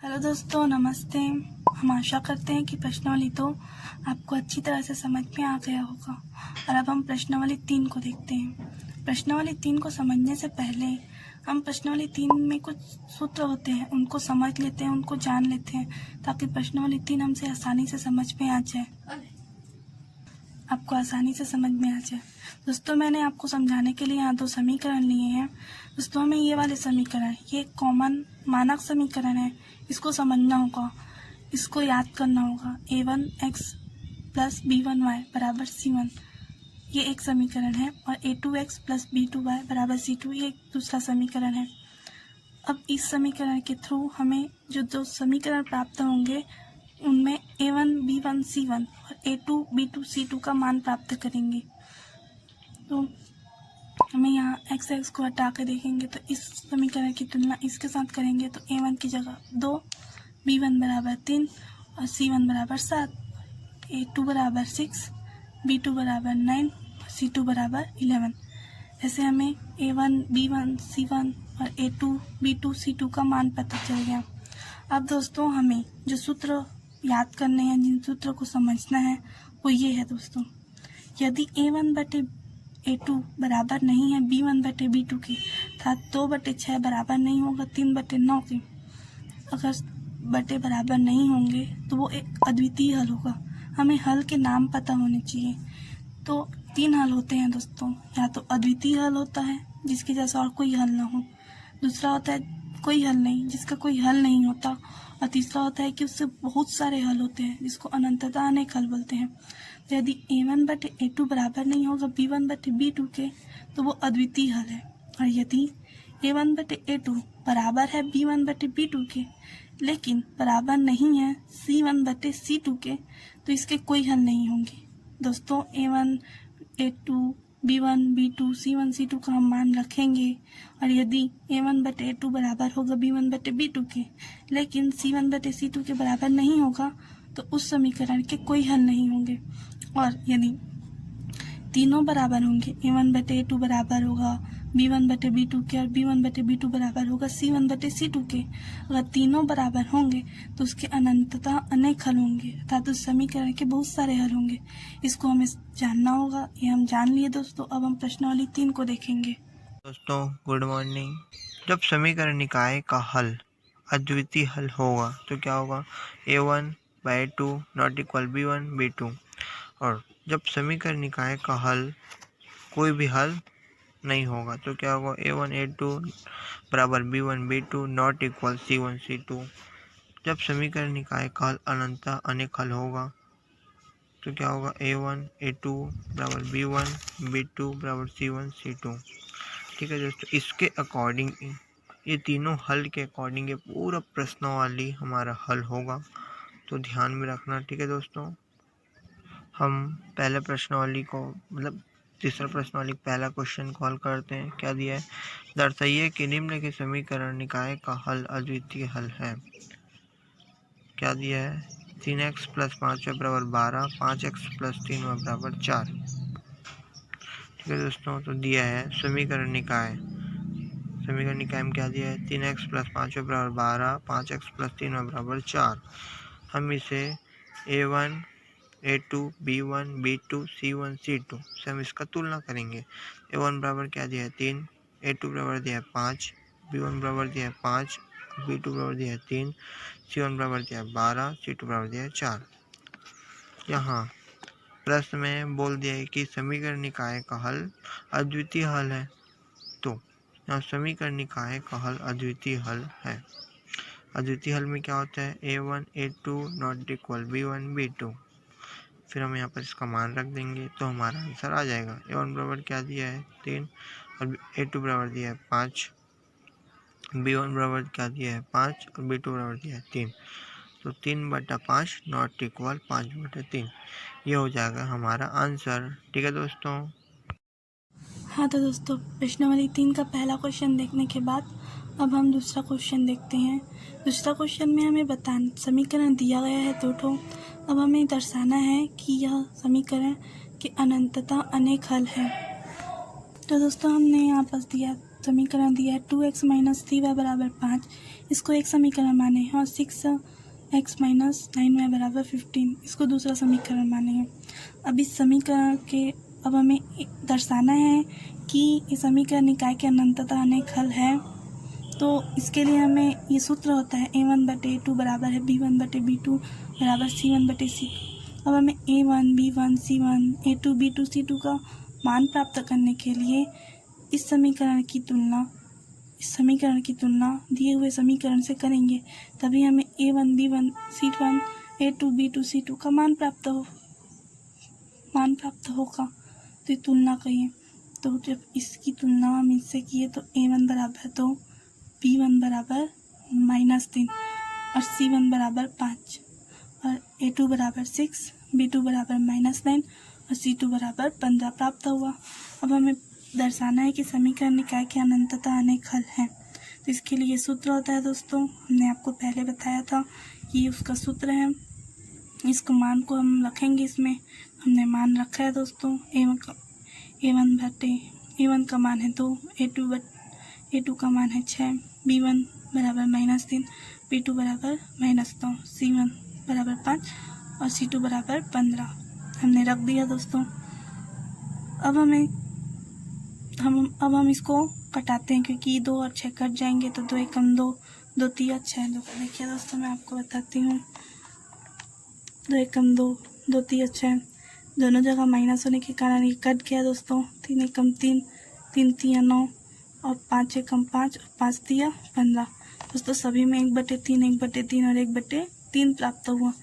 Hello दोस्तों, नमस्ते। हम आशा करते हैं कि प्रश्नावली 2 आपको अच्छी तरह से समझ में आ गया होगा। और अब हम प्रश्नावली 3 को देखते हैं। प्रश्नावली 3 को समझने से पहले हम प्रश्नावली 3 में कुछ सूत्र होते हैं, उनको समझ लेते हैं, उनको जान लेते हैं, ताकि प्रश्नावली 3 हमसे आसानी से समझ में आ जाए, आपको आसानी से समझ में आ जाए। दोस्तों, मैंने आपको समझाने के लिए यहाँ 2 समीकरण लिए हैं। दोस्तों, हमें ये वाले समीकरण, ये कॉमन मानक समीकरण है, इसको समझना होगा, इसको याद करना होगा। a1x प्लस b1y बराबर c1, ये एक समीकरण है। और a2x प्लस b2y बराबर c2, ये एक दूसरा समीकरण है। अब इस समीकरण के थ्रू हमें जो 2 समीकरण प्राप्त होंगे, उनमें a1 b1 c1 और a2 b2 c2 का मान प्राप्त करेंगे। तो हमें यहाँ x को हटा के देखेंगे तो इस समीकरण की तुलना इसके साथ करेंगे तो a1 की जगह 2, b1 बराबर 3 और c1 बराबर 7, a2 बराबर 6, b2 बराबर 9 और c2 बराबर 11। ऐसे हमें a1 b1 c1 और a2 b2 c2 का मान पता चल गया। अब दोस्तों, हमें जो सूत्र याद करने हैं, जिन सूत्रों को समझना है, वो ये है दोस्तों। यदि a1 बटे a2 बराबर नहीं है b1 बटे b2 के, अर्थात 2 बटे 6 बराबर नहीं होगा 3 बटे 9 के, अगर बटे बराबर नहीं होंगे तो वो एक अद्वितीय हल होगा। हमें हल के नाम पता होने चाहिए। तो 3 हल होते हैं दोस्तों। या तो अद्वितीय हल होता है जिसके जैसा और कोई हल ना हो, दूसरा होता है कोई हल नहीं, जिसका कोई हल नहीं होता, और तीसरा होता है कि उससे बहुत सारे हल होते हैं, जिसको अनंतता अनेक हल बोलते हैं। तो यदि a1 बटे a2 बराबर नहीं होगा b1 बटे b2 के, तो वो अद्वितीय हल है। और यदि a1 बटे a2 बराबर है b1 बटे b2 के, लेकिन बराबर नहीं है c1 बटे c2 के, तो इसके कोई हल नहीं होंगे। दोस्तों, a1 a2 b1 b2 c1 c2 का हम मान रखेंगे। और यदि a1 बटे a2 बराबर होगा b1 बटे b2 के, लेकिन c1 बटे c2 के बराबर नहीं होगा, तो उस समीकरण के कोई हल नहीं होंगे। और यदि तीनों बराबर होंगे, a1 बटे a2 बराबर होगा b1 बटे b2 के और b1 बटे b2 बराबर होगा c1 बटे c2 के, अगर तीनों बराबर होंगे तो उसके अनंतता अनेक हल होंगे, अर्थात उस समीकरण के बहुत सारे हल होंगे। इसको हमें जानना होगा। ये हम जान लिए दोस्तों। अब हम प्रश्नावली 3 को देखेंगे। दोस्तों, गुड मॉर्निंग। जब समीकरण निकाय का हल अद्वितीय हल होगा तो क्या होगा? a1 by 2 not equal b1 b2। और जब समीकरण निकाय का हल कोई भी हल नहीं होगा तो क्या होगा? a1 a2 बराबर b1 b2 not equal c1 c2। जब समीकरण निकाय का हल अनंतता अनेक हल होगा तो क्या होगा? a1 a2 बराबर b1 b2 बराबर c1 c2। ठीक है दोस्तों, इसके अकॉर्डिंग, ये तीनों हल के अकॉर्डिंग ये पूरा प्रश्नावली हमारा हल होगा, तो ध्यान में रखना। ठीक है दोस्तों, हम पहले प्रश्नावली को तीसरा प्रश्नावली पहला क्वेश्चन को हल करते हैं। क्या दिया है? दर्शाइए कि निम्न के समीकरण निकाय का हल अद्वितीय हल है। क्या दिया है? 3x प्लस 5y बराबर 12, 5x प्लस 3y बराबर 4। ठीक है दोस्तों, तो दिया है समीकरण निकाय में क्या दिया है? 3x प्लस 5y बराबर 12, 5x प्लस 3y बराबर 4। हम इसे a1 a2 b1 b2 c1 c2 से हम इसका तुलना करेंगे। a1 बराबर क्या दिया है? 3, a2 बराबर दिया है 5, b1 बराबर दिया है 5, b2 बराबर दिया है 3, c1 बराबर दिया है 12, c2 बराबर दिया है 4। यहाँ प्रश्न में बोल दिया है कि समीकरण निकाय का हल अद्वितीय हल है। तो यहाँ समीकरण निकाय का हल अद्वितीय हल है। अद्वितीय हल में क्या होता है? a1 a2 not equal b1 b2। फिर हम यहाँ पर इसका मान रख देंगे तो हमारा आंसर आ जाएगा। a1 बराबर क्या दिया है? 3 और a2 बराबर दिया है 5, b1 बराबर क्या दिया है? 5 और b2 बराबर दिया है 3। तो 3/5 नॉट इक्वल 5/3, ये हो जाएगा हमारा आंसर। ठीक है दोस्तों। हाँ, तो दोस्तों, प्रश्नावली 3 का पहला क्वेश्चन देखने के बाद अब हम दूसरा क्वेश्चन देखते हैं। दूसरा क्वेश्चन में हमें समीकरण दिया गया है 2 ठो। अब हमें दर्शाना है कि यह समीकरण की अनंतता अनेक हल है। तो दोस्तों, हमने यहाँ पर दिया समीकरण दिया है 2x माइनस 3y बराबर 5, इसको एक समीकरण माने हैं, और 6x माइनस 9y बराबर 15, इसको दूसरा समीकरण माने हैं। अब इस समीकरण के अब हमें दर्शाना है कि ये समीकरण निकाय के अनंततः अनेक हल है। तो इसके लिए हमें ये सूत्र होता है a1/a2 बराबर है b1/b2 बराबर c1/c2। अब हमें a1 b1 c1 a2 b2 c2 का मान प्राप्त करने के लिए इस समीकरण की तुलना दिए हुए समीकरण से करेंगे, तभी हमें a1 b1 c1 a2 b2 c2 का मान प्राप्त होगा। तो ये तुलना करिए, तो जब इसकी तुलना हम इससे किए तो a1 बराबर 2, b1 बराबर -3 और c1 बराबर 5 और a2 बराबर 6, b2 बराबर -9 और c2 बराबर 15 प्राप्त हुआ। अब हमें दर्शाना है कि समीकरण निकाय के अनंततः अनेक हल हैं। तो इसके लिए सूत्र होता है दोस्तों, हमने आपको पहले बताया था कि उसका सूत्र है। इसको मान को हम रखेंगे, इसमें हमने मान रखा है दोस्तों। a1 का मान है 2, a2 का मान है 6, b1 बराबर -3, b2 बराबर -9, c1 बराबर 5 और c2 बराबर 15 हमने रख दिया दोस्तों। अब हम इसको कटाते हैं, क्योंकि 2 और 6 कट जाएंगे तो 2 एकम 2, 2 तिया 6। देखिए दोस्तों, मैं आपको बताती हूँ। 2 एकम 2, 2 तिया 6, दोनों जगह माइनस होने के कारण ये कट गया दोस्तों। 3 एकम 3, 3 तिया 9 और 5 एकम 5 और 5 तिया 15। दोस्तों सभी में 1/3, 1/3 और 1/3 प्राप्त हुआ।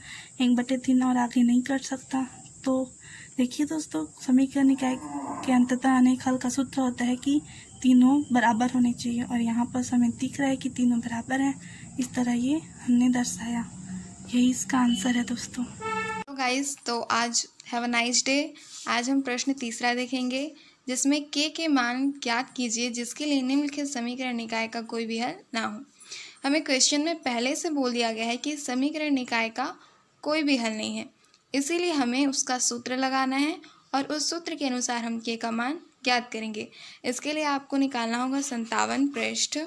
1/3 और आगे नहीं कट सकता। तो देखिए दोस्तों, समीकरण निकाय के अंततः अनेक हल का सूत्र होता है कि तीनों बराबर होने चाहिए, और यहाँ पर हमें दिख रहा है कि तीनों बराबर हैं। इस तरह ये हमने दर्शाया। यही इसका आंसर है दोस्तों। तो गाइस, तो आज हैव अ नाइस डे। आज हम प्रश्न तीसरा देखेंगे, जिसमें के मान ज्ञात कीजिए जिसके लिए निम्नलिखित समीकरण निकाय का कोई भी हल ना हो। हमें क्वेश्चन में पहले से बोल दिया गया है कि समीकरण निकाय का कोई भी हल नहीं है, इसीलिए हमें उसका सूत्र लगाना है और उस सूत्र के अनुसार हम के का मान ज्ञात करेंगे। इसके लिए आपको निकालना होगा 57 पृष्ठ।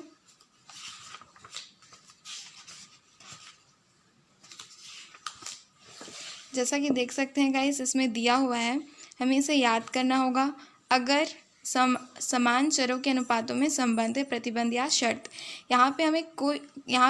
जैसा कि देख सकते हैं गाइस, इसमें दिया हुआ है, हमें इसे याद करना होगा। अगर समान चरों के अनुपातों में संबंध है, प्रतिबंध या शर्त। यहाँ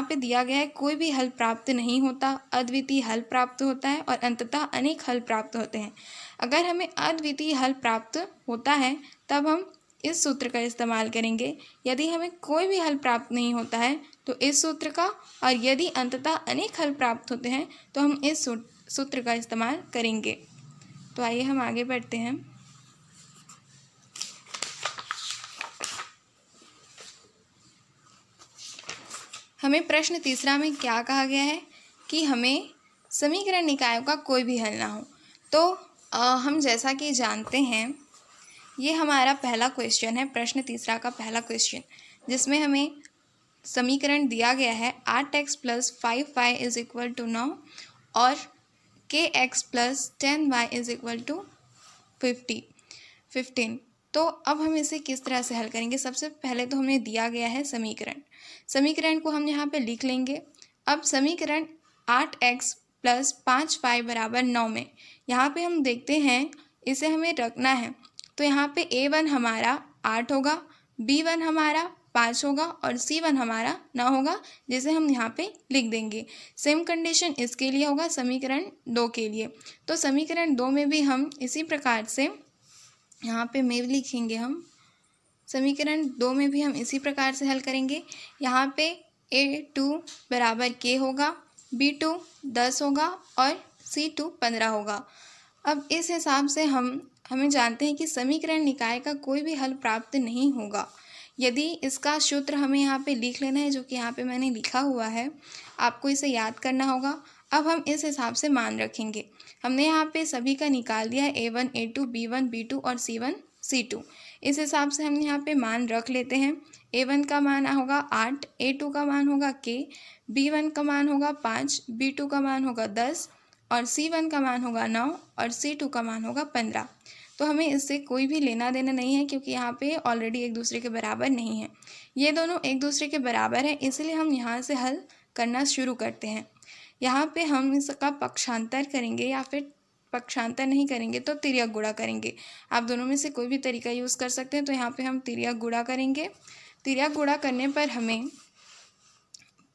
पे दिया गया है कोई भी हल प्राप्त नहीं होता, अद्वितीय हल प्राप्त होता है और अंततः अनेक हल प्राप्त होते हैं। अगर हमें अद्वितीय हल प्राप्त होता है तब हम इस सूत्र का इस्तेमाल करेंगे। यदि हमें कोई भी हल प्राप्त नहीं होता है तो इस सूत्र का, और यदि अंततः अनेक हल प्राप्त होते हैं तो हम इस सूत्र का इस्तेमाल करेंगे। तो आइए हम आगे बढ़ते हैं। हमें प्रश्न तीसरा में क्या कहा गया है कि हमें समीकरण निकायों का कोई भी हल ना हो। तो हम जैसा कि जानते हैं, ये हमारा पहला क्वेश्चन है, प्रश्न तीसरा का पहला क्वेश्चन, जिसमें हमें समीकरण दिया गया है 8x + 5y = 9 और kx + 10y = 15। तो अब हम इसे किस तरह से हल करेंगे। सबसे पहले तो हमें दिया गया है समीकरण को हम यहाँ पे लिख लेंगे। अब समीकरण 8x + 5y = 9 में यहाँ पे हम देखते हैं, इसे हमें रखना है। तो यहाँ पे a1 हमारा 8 होगा, b1 हमारा 5 होगा और c1 हमारा 9 होगा, जिसे हम यहाँ पे लिख देंगे। सेम कंडीशन इसके लिए होगा समीकरण 2 के लिए। तो समीकरण 2 में भी हम इसी प्रकार से यहाँ पे में लिखेंगे। हम समीकरण 2 में भी हम इसी प्रकार से हल करेंगे। यहाँ पे a2 बराबर k होगा, b2 10 होगा और c2 15 होगा। अब इस हिसाब से हमें जानते हैं कि समीकरण निकाय का कोई भी हल प्राप्त नहीं होगा। यदि इसका सूत्र हमें यहाँ पे लिख लेना है, जो कि यहाँ पे मैंने लिखा हुआ है, आपको इसे याद करना होगा। अब हम इस हिसाब से मान रखेंगे। हमने यहाँ पे सभी का निकाल दिया है, a1 a2 b1 b2 और c1 c2। इस हिसाब से हम यहाँ पे मान रख लेते हैं। a1 का मान होगा 8, a2 का मान होगा k, b1 का मान होगा 5, b2 का मान होगा 10 और c1 का मान होगा 9 और c2 का मान होगा 15। तो हमें इससे कोई भी लेना देना नहीं है, क्योंकि यहाँ पे ऑलरेडी एक दूसरे के बराबर नहीं है। ये दोनों एक दूसरे के बराबर हैं, इसलिए हम यहाँ से हल करना शुरू करते हैं। यहाँ पे हम इसका पक्षांतर करेंगे या फिर पक्षांतर नहीं करेंगे तो तिर्यक गुणा करेंगे। आप दोनों में से कोई भी तरीका यूज़ कर सकते हैं। तो यहाँ पे हम तिर्यक गुणा करेंगे। तिर्यक गुणा करने पर हमें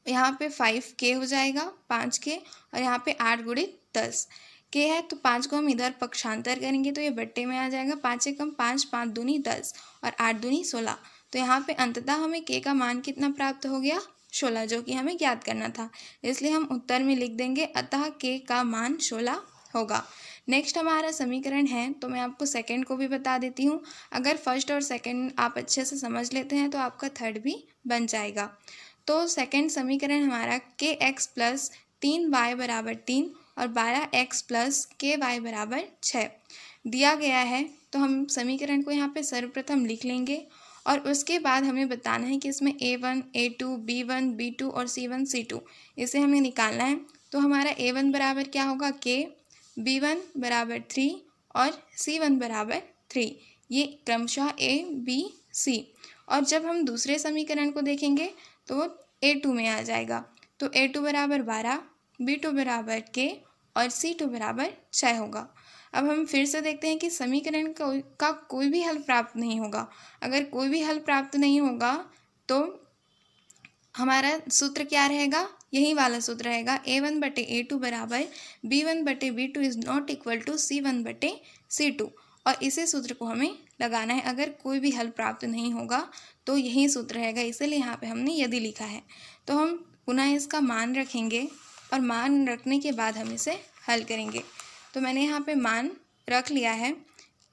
यहाँ पे 5k हो जाएगा, 5k, और यहाँ पे 8 गुणित 10 k है, तो 5 को हम इधर पक्षांतर करेंगे तो ये बट्टे में आ जाएगा। 5 एकम 5, 5 दूनी 10 और 8 दूनी 16। तो यहाँ पे अंततः हमें k का मान कितना प्राप्त हो गया? 16, जो कि हमें ज्ञात करना था। इसलिए हम उत्तर में लिख देंगे अतः k का मान 16 होगा। नेक्स्ट हमारा समीकरण है, तो मैं आपको सेकंड को भी बता देती हूँ। अगर फर्स्ट और सेकंड आप अच्छे से समझ लेते हैं तो आपका थर्ड भी बन जाएगा। तो सेकंड समीकरण हमारा kx प्लस 3y बराबर 3 और 12x प्लस ky बराबर 6 दिया गया है। तो हम समीकरण को यहाँ पे सर्वप्रथम लिख लेंगे और उसके बाद हमें बताना है कि इसमें a1, a2, b1, b2 और c1, c2 इसे हमें निकालना है। तो हमारा a1 बराबर क्या होगा? k, b1 बराबर 3 और c1 बराबर 3। ये क्रमशः a, b, c। और जब हम दूसरे समीकरण को देखेंगे तो वो a2 में आ जाएगा। तो a2 बराबर 12, b2 बराबर k और c2 बराबर 6 होगा। अब हम फिर से देखते हैं कि समीकरण का कोई भी हल प्राप्त नहीं होगा। अगर कोई भी हल प्राप्त नहीं होगा तो हमारा सूत्र क्या रहेगा? यही वाला सूत्र रहेगा, a1 बटे a2 बराबर b1 बटे b2 is not equal to c1 बटे c2। और इसी सूत्र को हमें लगाना है। अगर कोई भी हल प्राप्त नहीं होगा तो यही सूत्र रहेगा, इसीलिए यहाँ पे हमने यदि लिखा है। तो हम पुनः इसका मान रखेंगे और मान रखने के बाद हम इसे हल करेंगे। तो मैंने यहाँ पे मान रख लिया है,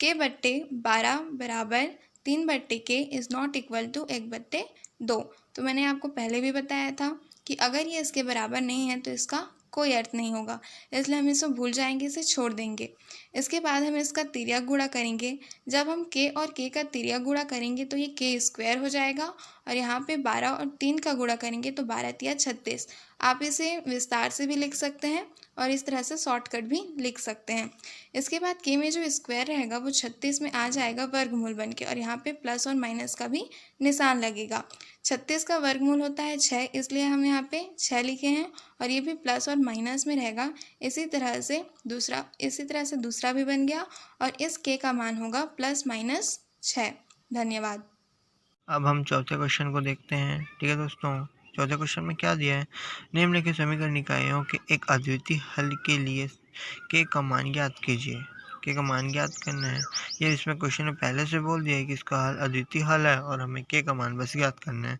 k बट्टे 12 बराबर 3 बट्टे k is not equal to 1 बट्टे 2। तो मैंने आपको पहले भी बताया था कि अगर ये इसके बराबर नहीं है तो इसका कोई अर्थ नहीं होगा, इसलिए हम इसे भूल जाएंगे, इसे छोड़ देंगे। इसके बाद हम इसका तिर्यक गुणा करेंगे। जब हम k और k का तिर्यक गुणा करेंगे तो ये k स्क्वायर हो जाएगा और यहाँ पे 12 और 3 का गुणा करेंगे तो 12 तिया 36। आप इसे विस्तार से भी लिख सकते हैं और इस तरह से शॉर्टकट भी लिख सकते हैं। इसके बाद k में जो स्क्वायर रहेगा वो 36 में आ जाएगा वर्गमूल बन के, और यहाँ पे प्लस और माइनस का भी निशान लगेगा। 36 का वर्गमूल होता है 6, इसलिए हम यहाँ पे 6 लिखे हैं और ये भी प्लस और माइनस में रहेगा। इसी तरह से दूसरा भी बन गया और इस k का मान होगा प्लस माइनस 6। धन्यवाद। अब हम चौथे क्वेश्चन को देखते हैं। ठीक है दोस्तों, चौथे क्वेश्चन में क्या दिया है? निम्नलिखित समीकरण निकायों के एक अद्वितीय हल के लिए k का मान ज्ञात कीजिए। k का मान ज्ञात करना है। ये इसमें क्वेश्चन में पहले से बोल दिया है कि इसका हल अद्वितीय हल है और हमें k का मान बस ज्ञात करना है।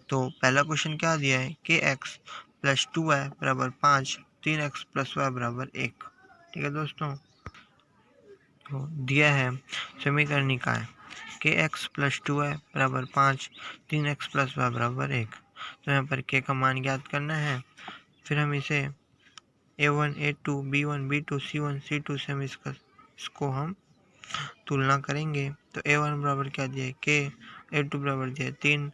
तो पहला क्वेश्चन क्या दिया है? kx प्लस 2y बराबर 5, 3x प्लस y बराबर 1। ठीक है दोस्तों, तो दिया है समीकरण निकाय kx प्लस 2y बराबर 5, 3x प्लस y बराबर 1। तो यहाँ पर k का मान ज्ञात करना है। फिर हम इसे a1, a2, b1, b2, c1, c2 से हम इसको हम तुलना करेंगे। तो a1 बराबर क्या दिया है? k, a2 बराबर दिया है 3,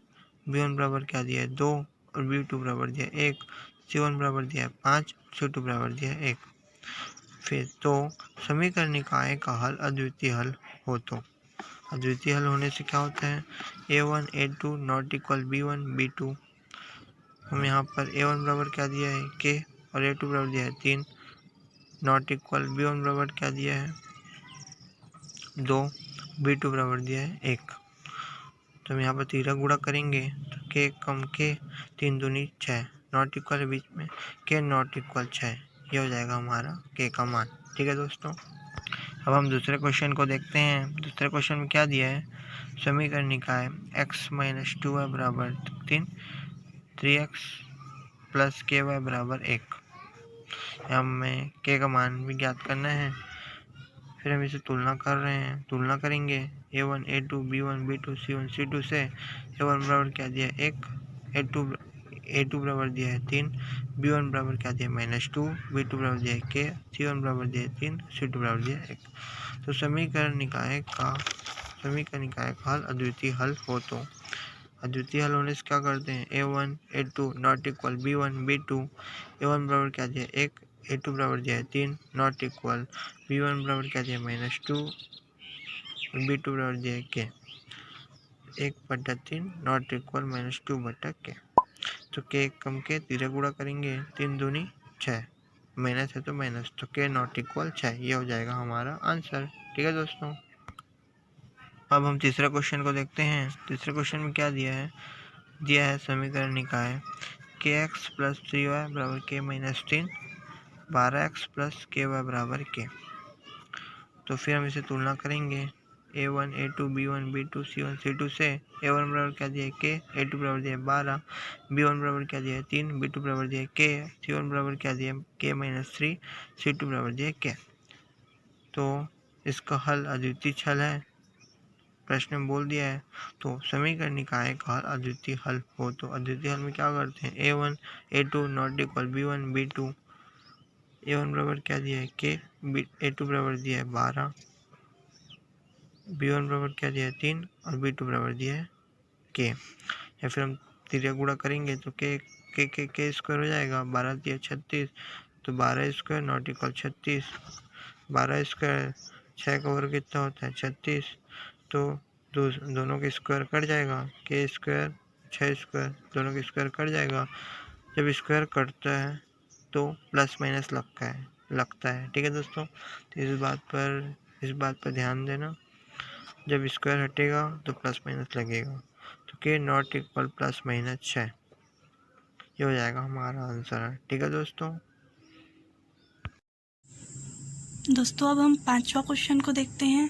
b1 बराबर क्या दिया है 2 और b2 बराबर दिया है 1, c1 बराबर दिया है 5, c2 बराबर दिया है 1। फिर तो समीकरण निकाय का हल अद्वितीय हल हो। तो अद्वितीय हल होने से क्या होता है? a1, a2 not equal b1, b2। हम यहाँ पर a1 बराबर क्या दिया है? k और a2 बराबर दिया है 3 नॉट इक्वल b1 बराबर क्या दिया है 2, b2 बराबर दिया है 1। तो हम यहाँ पर तिर्यक गुणा करेंगे तो k कम k 3 दूनी 6 नॉट इक्वल है बीच में, k नॉट इक्वल 6। ये हो जाएगा हमारा k का मान। ठीक है दोस्तों, अब हम दूसरे क्वेश्चन को देखते हैं। दूसरे क्वेश्चन में क्या दिया है? समीकरण निकाय x माइनस 2y बराबर 3, 3x प्लस ky बराबर 1। हमें k का मान भी ज्ञात करना है। फिर हम इसे तुलना करेंगे a1, a2, b1, b2, c1, c2 से। a1 बराबर क्या दिया है 1, a2 बराबर दिया है 3, b1 बराबर क्या दिया है -2, b2 बराबर दिया है k, c1 बराबर दिया है 3, c2 बराबर दिया है 1। तो समीकरण निकाय का हल अद्वितीय हल हो। तो अद्वितीय हल होने से क्या करते हैं? a1, a2 not equal b1, b2। a1 बराबर क्या दिया है 1, a2 बराबर दिया है 3 नॉट इक्वल b1 बराबर क्या दिया है -2, B2 बराबर दिया है K, 1/3 नॉट इक्वल -2/K। तो K कम के तीसरा गुणा करेंगे, 3 दूनी 6, माइनस है तो माइनस, तो K नॉट इक्वल 6, ये हो जाएगा हमारा आंसर। ठीक है दोस्तों, अब हम तीसरा क्वेश्चन को देखते हैं। तीसरे क्वेश्चन में क्या दिया है समीकरण निकाय kx + 3y बराबर k - 3, 12x + ky बराबर k। तो फिर हम इसे तुलना करेंगे a1 a2 b1 b2 c1 c2 से। a1 बराबर क्या दिया है k, a2 बराबर दिया है 12, b1 बराबर क्या दिया है 3, b2 बराबर दिया है k, c1 बराबर क्या दिया है k - 3, c2 बराबर दिया है k। तो इसका हल अद्वितीय हल है, प्रश्न में बोल दिया है। तो समीकरण निकाय का हल अद्वितीय हल हो तो अद्वितीय हल में क्या करते हैं, a1 a2 not equal b1 b2, a1 बराबर क्या दिया है k, a2 बराबर दिया है 12, b1 बराबर क्या दिया है 3 और b2 बराबर दिया है k। या फिर हम तीसरा गुणा करेंगे तो k स्क्वायर हो जाएगा, 12 दिया 36, तो 12 स्क्वायर नॉट इक्वल 36, 12 स्क्वायर 6 का वर्ग कितना होता है 36, तो दोनों के स्क्वायर कट जाएगा, k स्क्वायर 6 स्क्वायर दोनों के स्क्वायर कट जाएगा। जब स्क्वायर कटता है तो प्लस माइनस लगता है। ठीक है दोस्तों, तो इस बात पर ध्यान देना, जब स्क्वायर हटेगा तो प्लस माइनस लगेगा। तो k नॉट इक्वल +- 6, ये हो जाएगा हमारा आंसर है। ठीक है दोस्तों, अब हम पांचवा क्वेश्चन को देखते हैं।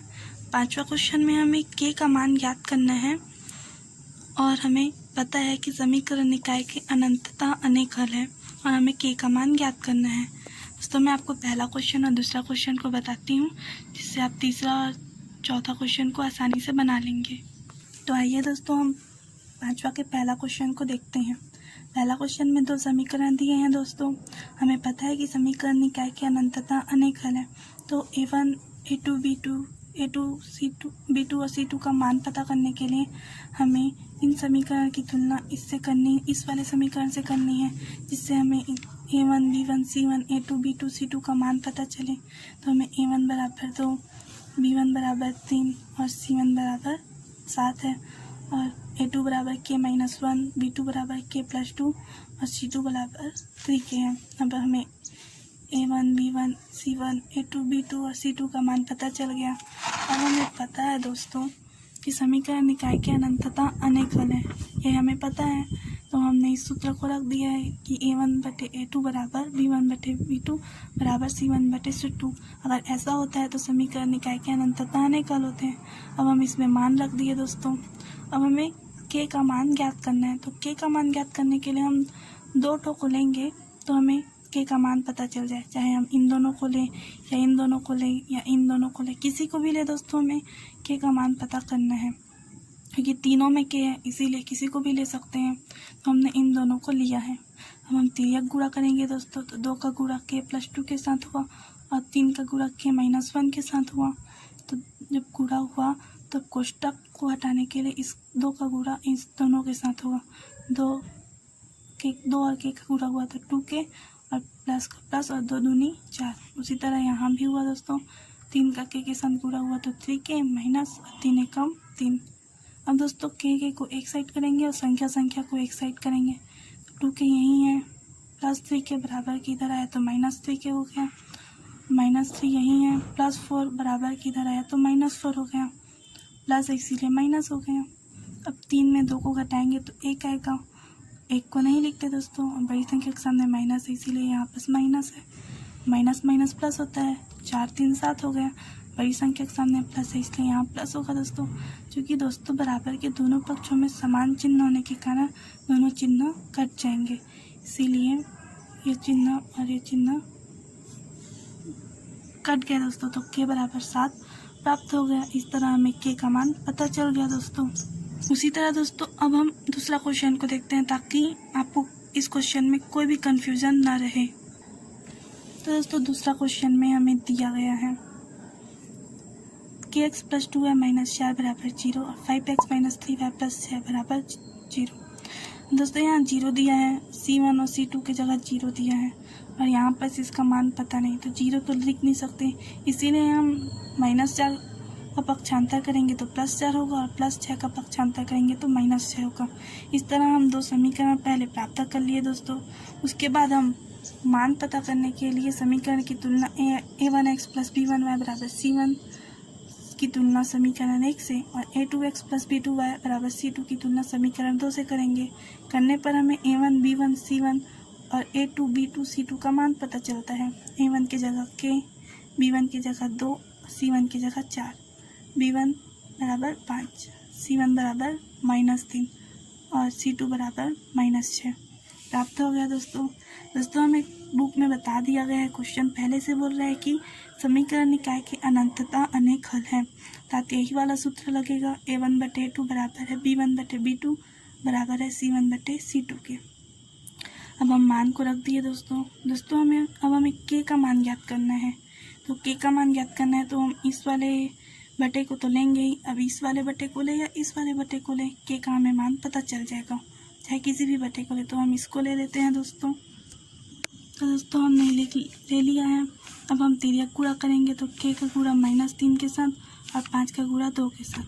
पांचवा क्वेश्चन में हमें k का मान ज्ञात करना है और हमें पता है कि समीकरण निकाय के अनंतता अनेक हल है और हमें k का मान ज्ञात करना है। दोस्तों मैं आपको पहला क्वेश्चन और दूसरा क्वेश्चन को बताती हूँ, जिससे आप तीसरा और चौथा क्वेश्चन को आसानी से बना लेंगे। तो आइए दोस्तों हम पांचवा के पहला क्वेश्चन को देखते हैं। पहला क्वेश्चन में 2 समीकरण दिए हैं दोस्तों। हमें पता है कि समीकरण निकाय की अनंतता अनेक हल है। तो a1 a2 b2 a2 c2 b2 और c2 का मान पता करने के लिए हमें इन समीकरण की तुलना इस वाले समीकरण से करनी है, जिससे हमें a1 b1 c1 a2 b2 c2 का मान पता चले। तो हमें a1 बराबर 2, b1 बराबर 3 और c1 बराबर 7 है, और a2 बराबर k - 1, b2 बराबर k + 2 और c2 बराबर 3k है। अब हमें a1 b1 c1 a2 b2 और c2 का मान पता चल गया। अब हमें पता है दोस्तों कि समीकरण निकाय की अनंतता अनेक हल है, ये हमें पता है। तो हमने इस सूत्र को रख दिया है कि a1/a2 बराबर b1/b2 बराबर c1/c2। अगर ऐसा होता है तो समीकरण निकाय के अनंतता अनेक हल होते हैं। अब हम इसमें मान रख दिए दोस्तों। अब हमें k का मान ज्ञात करना है। तो k का मान ज्ञात करने के लिए हम 2 ठो को लेंगे तो हमें k का मान पता चल जाए, चाहे हम इन दोनों को लें या इन दोनों को लें या इन दोनों को लें, किसी को भी ले दोस्तों, हमें k का मान पता करना है क्योंकि तीनों में k है, इसीलिए किसी को भी ले सकते हैं। तो हमने इन दोनों को लिया है। अब हम तिर्यक गुणा करेंगे दोस्तों, तो 2 का गुणा k + 2 के साथ हुआ और 3 का गुणा k - 1 के साथ हुआ। तो जब गुणा हुआ तो कोष्टक को हटाने के लिए इस 2 का गुणा इस दोनों के साथ हुआ। 2 और k का गुणा हुआ तो 2k और प्लस का प्लस और 2 दूनी 4। उसी तरह यहाँ भी हुआ दोस्तों, 3 का k के साथ गुणा हुआ तो 3k माइनस 3 एकम 3। अब दोस्तों k को एक साइड करेंगे और संख्या को एक साइड करेंगे। 2k यही है, प्लस 3k बराबर की इधर आया तो -3k हो गया, -3 यही है, +4 बराबर की इधर आया तो -4 हो गया, प्लस इसीलिए माइनस हो गया। अब 3 में 2 को घटाएंगे तो 1 आएगा, 1 को नहीं लिखते दोस्तों, बड़ी संख्या के सामने माइनस है इसीलिए यहाँ पर माइनस है, माइनस माइनस प्लस होता है, 4 3 7 हो गया, बड़ी संख्या के सामने प्लस है इसलिए यहाँ प्लस होगा दोस्तों। क्योंकि दोस्तों बराबर के दोनों पक्षों में समान चिन्ह होने के कारण दोनों चिन्ह कट जाएंगे, इसीलिए ये चिन्ह और ये चिन्ह कट गया दोस्तों। तो k बराबर 7 प्राप्त हो गया। इस तरह हमें k का मान पता चल गया दोस्तों। उसी तरह दोस्तों अब हम दूसरा क्वेश्चन को देखते हैं ताकि आपको इस क्वेश्चन में कोई भी कंफ्यूजन ना रहे। तो दोस्तों दूसरा क्वेश्चन में हमें दिया गया है kx + 2y - 4 बराबर 0 और 5x - 3y + 6 बराबर 0। दोस्तों यहाँ 0 दिया है, c1 और c2 की जगह 0 दिया है और यहाँ पर इसका मान पता नहीं, तो 0 तो लिख नहीं सकते, इसीलिए हम -4 का पक्षांतर करेंगे तो +4 होगा और +6 का पक्षांतर करेंगे तो -6 होगा। इस तरह हम 2 समीकरण पहले प्राप्त कर लिए दोस्तों। उसके बाद हम मान पता करने के लिए समीकरण की तुलना a1x + b1y = c1 की तुलना समीकरण 1 से और a2x + b2y = c2 की तुलना समीकरण 2 से करेंगे। करने पर हमें a1 b1 c1 और a2 b2 c2 का मान पता चलता है। a1 की जगह k, b1 की जगह 2, c1 की जगह 4, b1 = 5, c1 = -3 और c2 = -6 प्राप्त हो गया दोस्तों। हमें बुक में बता दिया गया है, क्वेश्चन पहले से बोल रहा है कि समीकरण निकाय की अनंतता अनेक हल है, अर्थात यही वाला सूत्र लगेगा। a1/a2 बराबर है b1/b2 बराबर है c1/c2 के। अब हम मान को रख दिए दोस्तों। हमें k का मान ज्ञात करना है। तो k का मान ज्ञात करना है तो हम इस वाले बटे को तो लेंगे ही। अब इस वाले बटे को ले या इस वाले बटे को ले, k का हमें मान पता चल जाएगा। चाहे किसी भी बटे को ले, तो हम इसको ले लेते हैं दोस्तों। तो दोस्तों हमने ले लिया है। अब हम तिर्यक गुणा करेंगे तो k का गुणा -3 के साथ और 5 का गुणा 2 के साथ।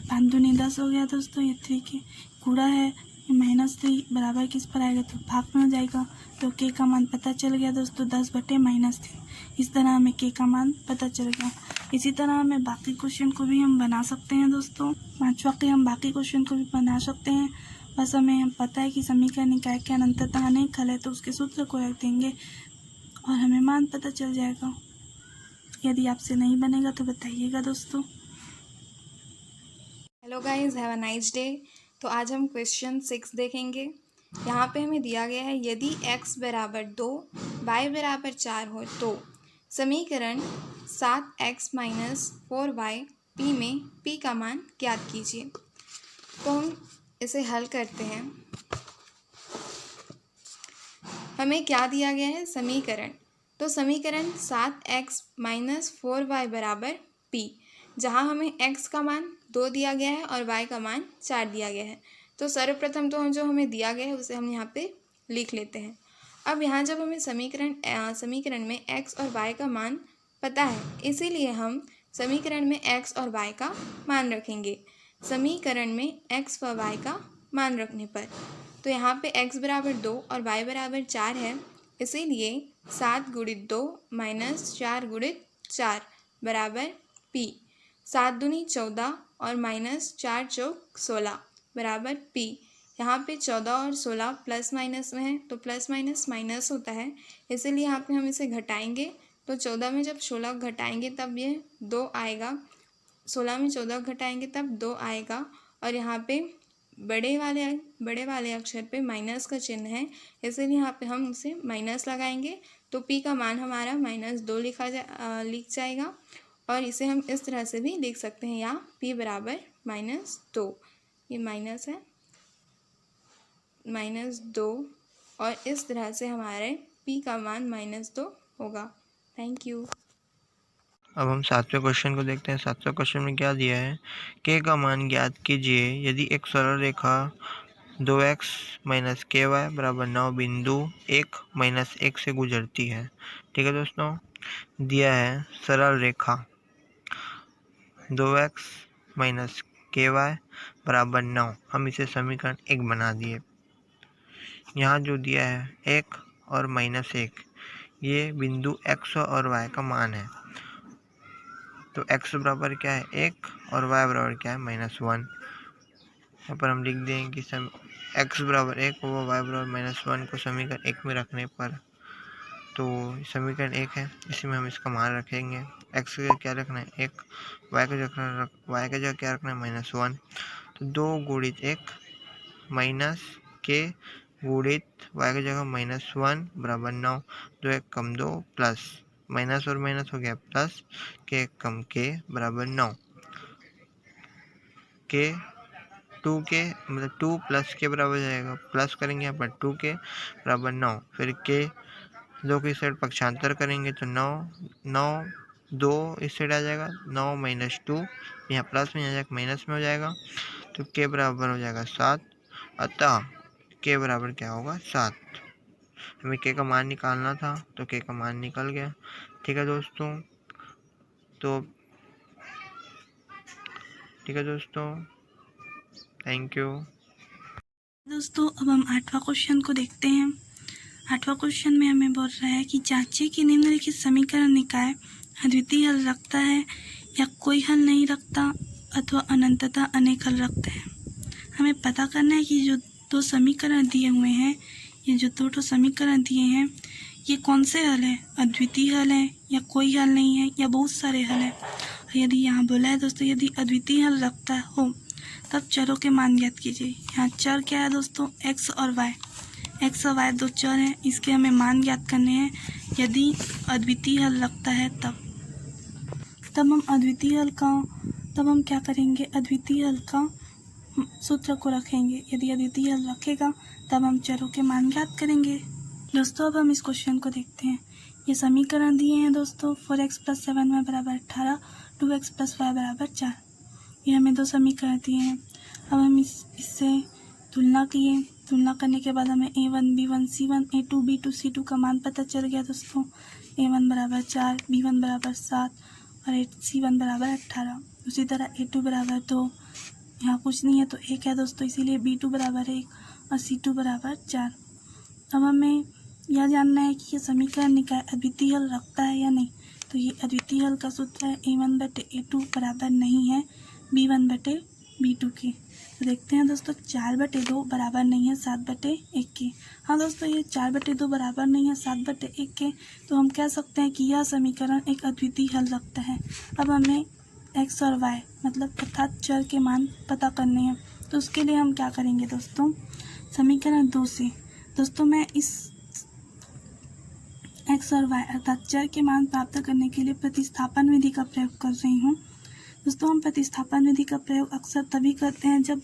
5 दूनी 10 हो गया दोस्तों। ये 3 के गुणा है, -3 बराबर किस पर आएगा तो भाग में हो जाएगा। तो k का मान पता चल गया दोस्तों 10/-3। इस तरह हमें k का मान पता चल गया। इसी तरह हमें बाकी क्वेश्चन को भी हम बना सकते हैं दोस्तों। 5वां के हम बाकी क्वेश्चन को भी बना सकते हैं। बस हमें पता है कि समीकरण निकाय की अनंतता अनेक हल है, तो उसके सूत्र को रख देंगे और हमें मान पता चल जाएगा। यदि आपसे नहीं बनेगा तो बताइएगा दोस्तों। Hello guys, have a nice day. तो आज हम क्वेश्चन 6 देखेंगे। यहाँ पे हमें दिया गया है, यदि x = 2, y = 4 हो तो समीकरण 7x - 4y p में p का मान ज्ञात कीजिए। तो हम इसे हल करते हैं। हमें क्या दिया गया है, समीकरण। तो समीकरण 7x - 4y = p, जहाँ हमें x का मान 2 दिया गया है और y का मान 4 दिया गया है। तो सर्वप्रथम तो जो हमें दिया गया है उसे हम यहाँ पे लिख लेते हैं। अब यहाँ जब हमें समीकरण में x और y का मान पता है, इसीलिए हम समीकरण में x और y का मान रखेंगे। समीकरण में x व y का मान रखने पर तो यहाँ पे x = 2 और y = 4 है, इसीलिए 7 × 2 - 4 × 4 बराबर p। 7 दूनी 14 और -4 चौक 16 बराबर p। यहाँ पे 14 और 16 प्लस माइनस में है, तो प्लस माइनस माइनस होता है, इसीलिए यहाँ पे हम इसे घटाएंगे। तो 14 में जब 16 घटाएंगे तब ये 2 आएगा, 16 में 14 घटाएंगे तब 2 आएगा। और यहाँ पे बड़े वाले अक्षर पे माइनस का चिन्ह है, इसीलिए यहाँ पे हम उसे माइनस लगाएंगे। तो p का मान हमारा -2 लिख जाएगा। और इसे हम इस तरह से भी लिख सकते हैं, यहाँ p = -2, ये माइनस है -2, और इस तरह से हमारे p का मान -2 होगा। Thank you. अब हम 7वें क्वेश्चन को देखते हैं। 7वें क्वेश्चन में क्या दिया है, k का मान ज्ञात कीजिए यदि एक सरल रेखा 2x - ky = 9 बिंदु 1 - 1 से गुजरती है। ठीक है दोस्तों, दिया है सरल रेखा 2x - ky = 9। हम इसे समीकरण 1 बना दिए। यहाँ जो दिया है 1 और -1, ये बिंदु x और y का मान है। तो x बराबर क्या है 1 और y बराबर क्या है -1। यहाँ पर हम लिख देंगे कि x = 1 और y = -1 को समीकरण 1 में रखने पर, तो समीकरण 1 है, इसी में हम इसका मान रखेंगे। x का क्या रखना है 1, y का जगह क्या रखना है -1। तो 2 × 1 माइनस k गुणित y की जगह -1 बराबर 9। 2 1 कम 2 प्लस माइनस और माइनस हो गया प्लस, k कम k बराबर 9। k 2k मतलब 2 + k बराबर जाएगा, प्लस करेंगे यहाँ पर 2k बराबर 9। फिर k 2 की साइड पक्षांतर करेंगे तो 9 2 इस साइड आ जाएगा, 9 - 2 यहाँ प्लस में आ जाएगा माइनस में हो जाएगा। तो k बराबर हो जाएगा 7। अतः k बराबर क्या होगा 7। हमें k का मान निकालना था, तो k का मान निकल गया। ठीक है दोस्तों, तो ठीक है दोस्तों, थैंक यू। दोस्तों अब हम 8वां क्वेश्चन को देखते हैं। 8वां क्वेश्चन में हमें बोल रहा है कि जांचिए कि निम्नलिखित समीकरण निकाय अद्वितीय हल रखता है या कोई हल नहीं रखता अथवा अनंतता अनेक हल रखता है। हमें पता करना है कि जो दो समीकरण दिए हुए हैं, ये जो दो समीकरण दिए हैं, ये कौन से हल है, अद्वितीय हल है या कोई हल नहीं है या बहुत सारे हल है। यदि यहाँ बोला है दोस्तों, यदि अद्वितीय हल रखता हो तब चरों के मान ज्ञात कीजिए। यहाँ चर क्या है दोस्तों, एक्स और वाई। एक्स और वाई दो चर हैं, इसके हमें मान ज्ञात करने हैं। यदि अद्वितीय हल रखता है तब हम क्या करेंगे, अद्वितीय हल का सूत्र को रखेंगे। यदि अद्वितीय हल रखेगा तब हम चरों के मान ज्ञात करेंगे। दोस्तों अब हम इस क्वेश्चन को देखते हैं। ये समीकरण दिए हैं दोस्तों, 4x + 7y = 18, 2x + y = 4। ये हमें दो समीकरण दिए हैं। अब हम इससे तुलना किए, तुलना करने के बाद हमें a1 b1 c1 a2 b2 c2 का मान पता चल गया दोस्तों। a1 = 4, b1 = 7 और c1 = 18। उसी तरह a2 = 2, यहाँ कुछ नहीं है तो 1 है दोस्तों, इसीलिए b2 = 1 और c2 = 4। अब हमें यह जानना है कि ये समीकरण निकाय अद्वितीय हल रखता है या नहीं। तो ये अद्वितीय हल का सूत्र है a1/a2 बराबर नहीं है b1/b2 के। तो देखते हैं दोस्तों, 4/2 बराबर नहीं है 7/1 के। हाँ दोस्तों, ये 4/2 बराबर नहीं है 7/1 के, तो हम कह सकते हैं कि यह समीकरण एक अद्वितीय हल रखता है। अब हमें x और y मतलब अर्थात चर के मान पता करने हैं। तो उसके लिए हम क्या करेंगे दोस्तों, समीकरण 2 से दोस्तों मैं इस x और y अर्थात चर के मान प्राप्त करने के लिए प्रतिस्थापन विधि का प्रयोग कर रही हूँ। दोस्तों हम प्रतिस्थापन विधि का प्रयोग अक्सर तभी करते हैं जब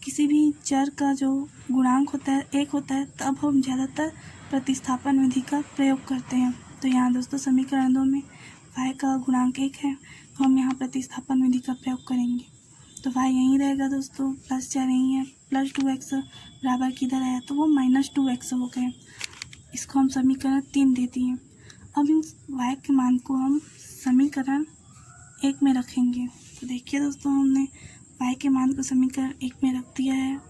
किसी भी चर का जो गुणांक होता है 1 होता है, तब हम ज़्यादातर प्रतिस्थापन विधि का प्रयोग करते हैं। तो यहाँ दोस्तों समीकरण 2 में y का गुणांक 1 है, तो हम यहाँ प्रतिस्थापन विधि का प्रयोग करेंगे। तो y यहीं रहेगा दोस्तों, +4 यहीं है, +2x बराबर किधर आया तो वो -2x हो गए। इसको हम समीकरण 3 दे दिए। अब इन y के मान को हम समीकरण 1 में रखेंगे। तो देखिए दोस्तों, हमने y के मान को समीकरण 1 में रख दिया है,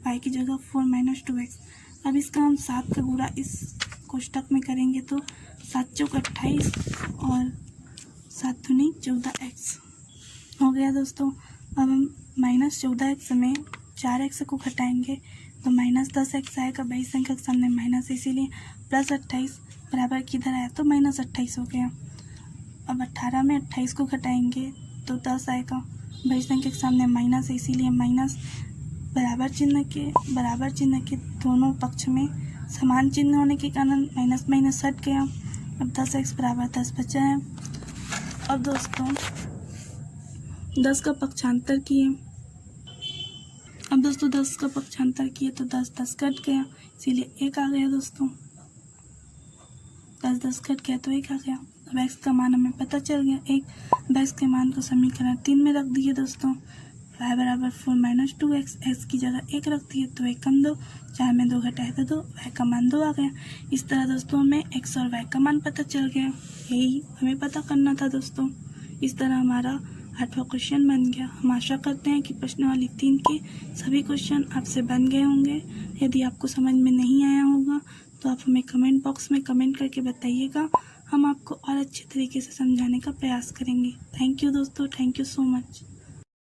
y की जगह 4 - 2x। अब इसका हम 7 का गुणा इस कोष्टक में करेंगे तो 7 × 28 और 7 दूनी 14x हो गया दोस्तों। अब हम -14x में 4x को घटाएंगे तो -10x आएगा, बड़ी संख्या के सामने माइनस, इसीलिए +28 बराबर किधर आया तो -28 हो गया। अब 18 में 28 को घटाएंगे तो 10 आएगा, बड़ी संख्या के सामने माइनस है, इसीलिए माइनस। बराबर चिन्ह के दोनों पक्ष में समान चिन्ह होने के कारण माइनस माइनस हट गया। अब 10x = 10 बचा है। अब दोस्तों 10 का पक्षांतर किए, तो 10 कट गया, इसीलिए 1 आ गया दोस्तों। 10 कट गया तो 1 आ गया। अब x का मान हमें पता चल गया 1। अब x के मान को समीकरण 3 में रख दिए दोस्तों। y = 4 - 2x, x की जगह 1 रख दिए तो 1 कम 2, 4 में 2 घटाए तो 2, y का मान 2 आ गया। इस तरह दोस्तों हमें x और y का मान पता चल गया। यही हमें पता करना था दोस्तों। इस तरह हमारा 8वां क्वेश्चन बन गया। हम आशा करते हैं कि प्रश्नावली 3 के सभी क्वेश्चन आपसे बन गए होंगे। यदि आपको समझ में नहीं आया होगा तो आप हमें कमेंट बॉक्स में कमेंट करके बताइएगा, हम आपको और अच्छे तरीके से समझाने का प्रयास करेंगे। थैंक यू दोस्तों, थैंक यू सो मच।